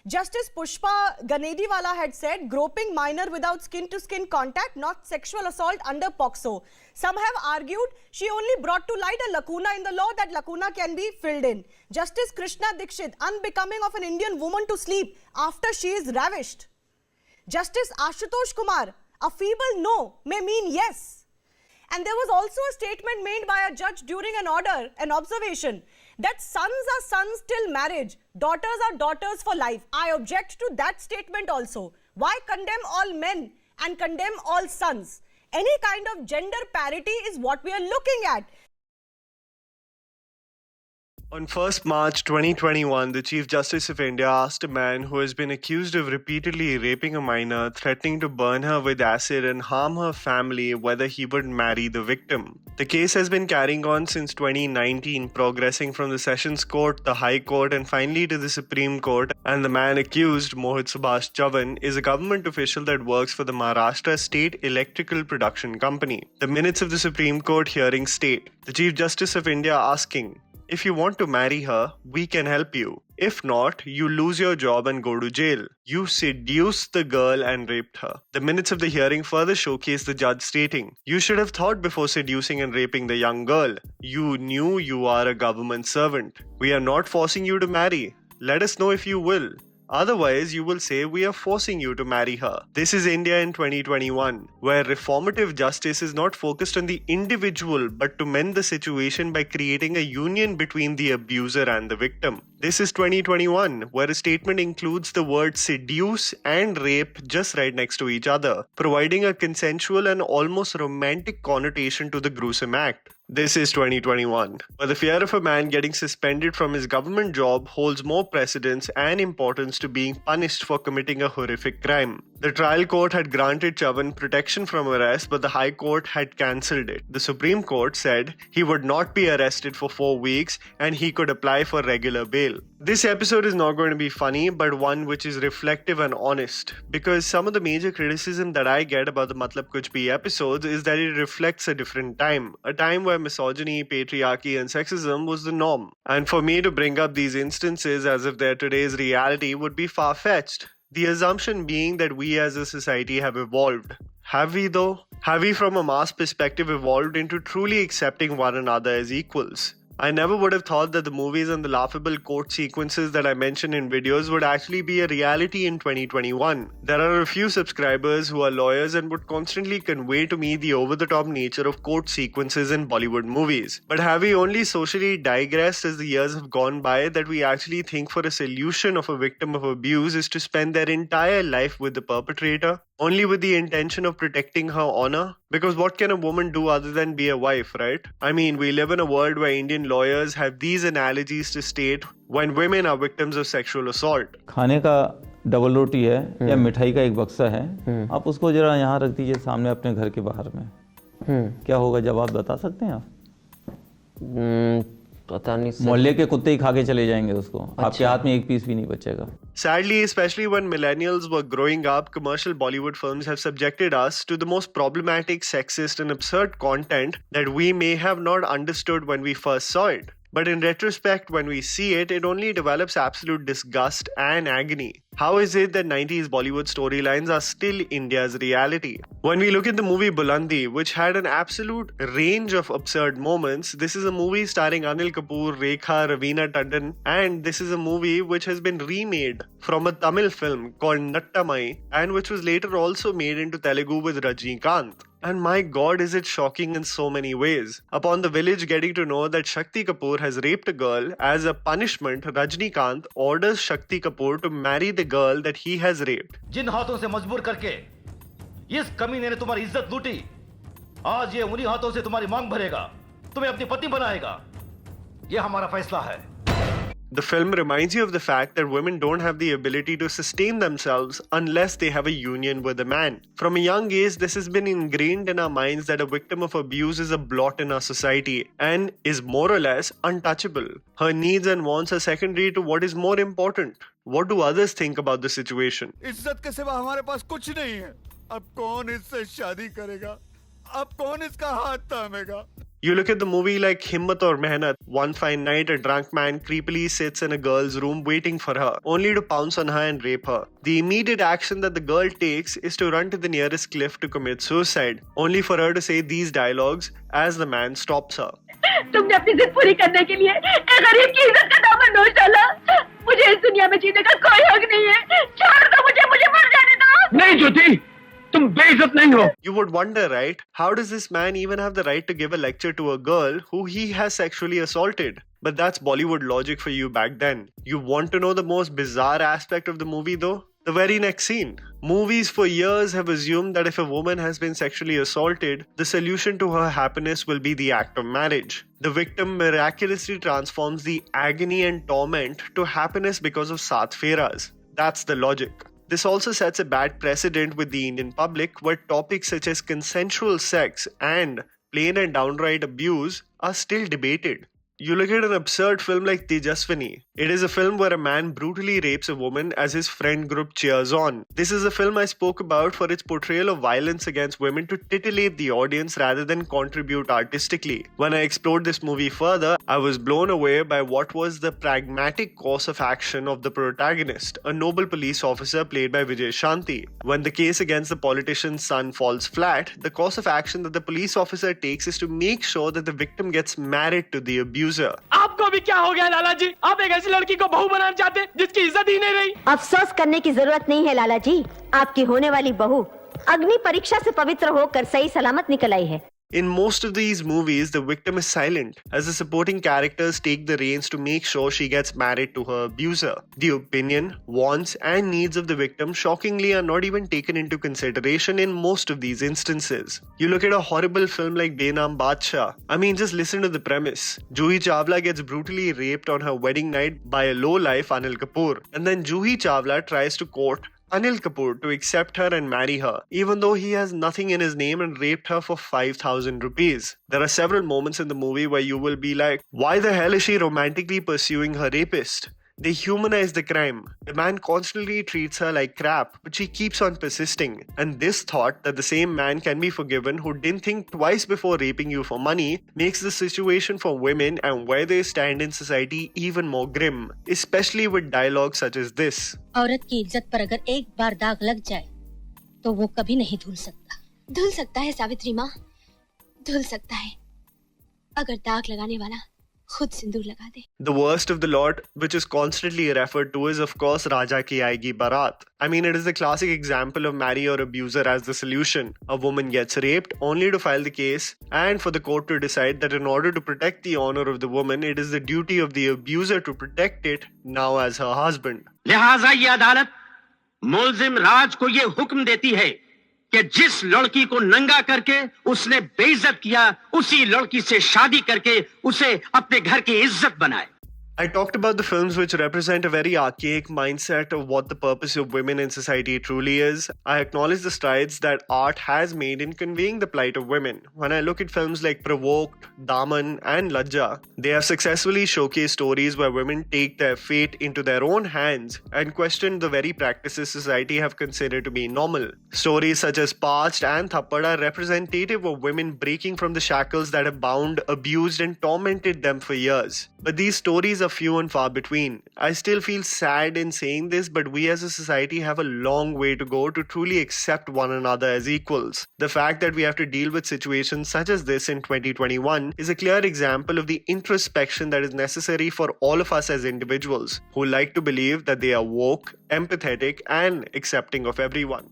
Justice Pushpa Ganediwala had said, groping minor without skin-to-skin contact, not sexual assault under POCSO. Some have argued she only brought to light a lacuna in the law. That lacuna can be filled in. Justice Krishna Dikshit, unbecoming of an Indian woman to sleep after she is ravished. Justice Ashutosh Kumar, a feeble no may mean yes. And there was also a statement made by a judge during an order, an observation, that sons are sons till marriage, daughters are daughters for life. I object to that statement also. Why condemn all men and condemn all sons? Any kind of gender parity is what we are looking at. On 1st March 2021, the Chief Justice of India asked a man who has been accused of repeatedly raping a minor, threatening to burn her with acid and harm her family, whether he would marry the victim. The case has been carrying on since 2019, progressing from the Sessions Court, the High Court, and finally to the Supreme Court. And the man accused, Mohit Subhash Chavan, is a government official that works for the Maharashtra State Electrical Production Company. The minutes of the Supreme Court hearing state, the Chief Justice of India asking, if you want to marry her, we can help you. If not, you lose your job and go to jail. You seduced the girl and raped her. The minutes of the hearing further showcase the judge stating, you should have thought before seducing and raping the young girl. You knew you are a government servant. We are not forcing you to marry. Let us know if you will. Otherwise, you will say we are forcing you to marry her. This is India in 2021, where reformative justice is not focused on the individual but to mend the situation by creating a union between the abuser and the victim. This is 2021, where a statement includes the word seduce and rape just right next to each other, providing a consensual and almost romantic connotation to the gruesome act. This is 2021, where the fear of a man getting suspended from his government job holds more precedence and importance to being punished for committing a horrific crime. The trial court had granted Chavan protection from arrest, but the High Court had cancelled it. The Supreme Court said he would not be arrested for 4 weeks and he could apply for regular bail. This episode is not going to be funny, but one which is reflective and honest, because some of the major criticism that I get about the Matlab Kuch Bhi episodes is that it reflects a different time, a time where misogyny, patriarchy and sexism was the norm. And for me to bring up these instances as if they're today's reality would be far-fetched. The assumption being that we as a society have evolved. Have we though? Have we from a mass perspective evolved into truly accepting one another as equals? I never would have thought that the movies and the laughable court sequences that I mention in videos would actually be a reality in 2021. There are a few subscribers who are lawyers and would constantly convey to me the over-the-top nature of court sequences in Bollywood movies. But have we only socially digressed as the years have gone by that we actually think for a solution of a victim of abuse is to spend their entire life with the perpetrator? Only with the intention of protecting her honor? Because what can a woman do other than be a wife, right? I mean, we live in a world where Indian lawyers have these analogies to state when women are victims of sexual assault. खाने का double रोटी है या मिठाई का एक बक्सा है, आप उसको जरा यहाँ रख दीजिए सामने अपने घर के बाहर में, क्या होगा जवाब बता सकते हैं आप? पता नहीं, मोहल्ले के कुत्ते ही खा के चले जाएंगे उसको, आपके हाथ में एक पीस भी नहीं बचेगा. Sadly, especially when millennials were growing up, commercial Bollywood films have subjected us to the most problematic, sexist and absurd content that we may have not understood when we first saw it. But in retrospect, when we see it, it only develops absolute disgust and agony. How is it that 90s Bollywood storylines are still India's reality? When we look at the movie Bulandi, which had an absolute range of absurd moments, this is a movie starring Anil Kapoor, Rekha, Raveena Tandon, and this is a movie which has been remade from a Tamil film called Nattamai, and which was later also made into Telugu with Rajinikanth. And my god, is it shocking in so many ways. Upon the village getting to know that Shakti Kapoor has raped a girl, as a punishment, Rajinikanth orders Shakti Kapoor to marry the girl that he has raped. जिन हाथों से मजबूर करके इस कमीने ने तुम्हारी इज्जत लूटी, आज ये उन्हीं हाथों से तुम्हारी मांग भरेगा, तुम्हें अपनी पत्नी बनाएगा. ये हमारा फैसला है. The film reminds you of the fact that women don't have the ability to sustain themselves unless they have a union with a man. From a young age, this has been ingrained in our minds that a victim of abuse is a blot in our society and is more or less untouchable. Her needs and wants are secondary to what is more important. What do others think about the situation? इज्जत के सिवा हमारे पास कुछ नहीं है. अब कौन इससे शादी करेगा? अब कौन इसका हाथ थामेगा? You look at the movie like Himmat or Mehnat. One fine night, a drunk man creepily sits in a girl's room waiting for her, only to pounce on her and rape her. The immediate action that the girl takes is to run to the nearest cliff to commit suicide, only for her to say these dialogues as the man stops her. तुमने अपनी जिद पूरी करने के लिए एक गरीब की इज्जत का दामन नोच डाला। मुझे इस दुनिया में जीने का कोई हक नहीं है। छोड़ दो मुझे मर जाने दो। नहीं ज्योति, तुम बेइज्जत नहीं हो। You would wonder, right? How does this man even have the right to give a lecture to a girl who he has sexually assaulted? But that's Bollywood logic for you back then. You want to know the most bizarre aspect of the movie though? The very next scene. Movies for years have assumed that if a woman has been sexually assaulted, the solution to her happiness will be the act of marriage. The victim miraculously transforms the agony and torment to happiness because of Saath Feras. That's the logic. This also sets a bad precedent with the Indian public where topics such as consensual sex and plain and downright abuse are still debated. You look at an absurd film like Tejaswini. It is a film where a man brutally rapes a woman as his friend group cheers on. This is a film I spoke about for its portrayal of violence against women to titillate the audience rather than contribute artistically. When I explored this movie further, I was blown away by what was the pragmatic course of action of the protagonist, a noble police officer played by Vijay Shanti. When the case against the politician's son falls flat, the course of action that the police officer takes is to make sure that the victim gets married to the abuser. आपको भी क्या हो गया लाला जी? आप एक ऐसी लड़की को बहू बनाना चाहते जिसकी इज्जत ही नहीं रही। अफसोस करने की जरूरत नहीं है लाला जी। आपकी होने वाली बहू अग्नि परीक्षा से पवित्र होकर सही सलामत निकल आई है। In most of these movies, the victim is silent, as the supporting characters take the reins to make sure she gets married to her abuser. The opinion, wants, and needs of the victim shockingly are not even taken into consideration in most of these instances. You look at a horrible film like Benam Badshah. I mean, just listen to the premise. Juhi Chawla gets brutally raped on her wedding night by a low-life Anil Kapoor, and then Juhi Chawla tries to court Anil Kapoor to accept her and marry her, even though he has nothing in his name and raped her for 5,000 rupees. There are several moments in the movie where you will be like, why the hell is she romantically pursuing her rapist? They humanize the crime. The man constantly treats her like crap, but she keeps on persisting. And this thought that the same man can be forgiven who didn't think twice before raping you for money makes the situation for women and where they stand in society even more grim, especially with dialogue such as this. औरत की इज्जत पर अगर एक बार दाग लग जाए तो वो कभी नहीं धुल सकता। धुल सकता है सावित्री माँ, धुल सकता है अगर दाग लगाने वाला खुद सिंदूर लगा दे। The worst of the lot, which is constantly referred to, is of course Raja Ki Aayegi Barat. I mean, it is the classic example of marry your abuser as the solution. A woman gets raped only to file the case and for the court to decide that in order to protect the honor of the woman, it is the duty of the abuser to protect it now as her husband. लिहाजा ये अदालत मुल्जिम राज को ये हुक्म देती है कि जिस लड़की को नंगा करके उसने बेइज्जत किया, उसी लड़की से शादी करके उसे अपने घर की इज्जत बनाए। I talked about the films which represent a very archaic mindset of what the purpose of women in society truly is. I acknowledge the strides that art has made in conveying the plight of women. When I look at films like Provoked, Daman, and Lajja, they have successfully showcased stories where women take their fate into their own hands and question the very practices society have considered to be normal. Stories such as Parched and Thappad are representative of women breaking from the shackles that have bound, abused, and tormented them for years. But these stories are few and far between. I still feel sad in saying this, but we as a society have a long way to go to truly accept one another as equals. The fact that we have to deal with situations such as this in 2021 is a clear example of the introspection that is necessary for all of us as individuals who like to believe that they are woke, empathetic, and accepting of everyone.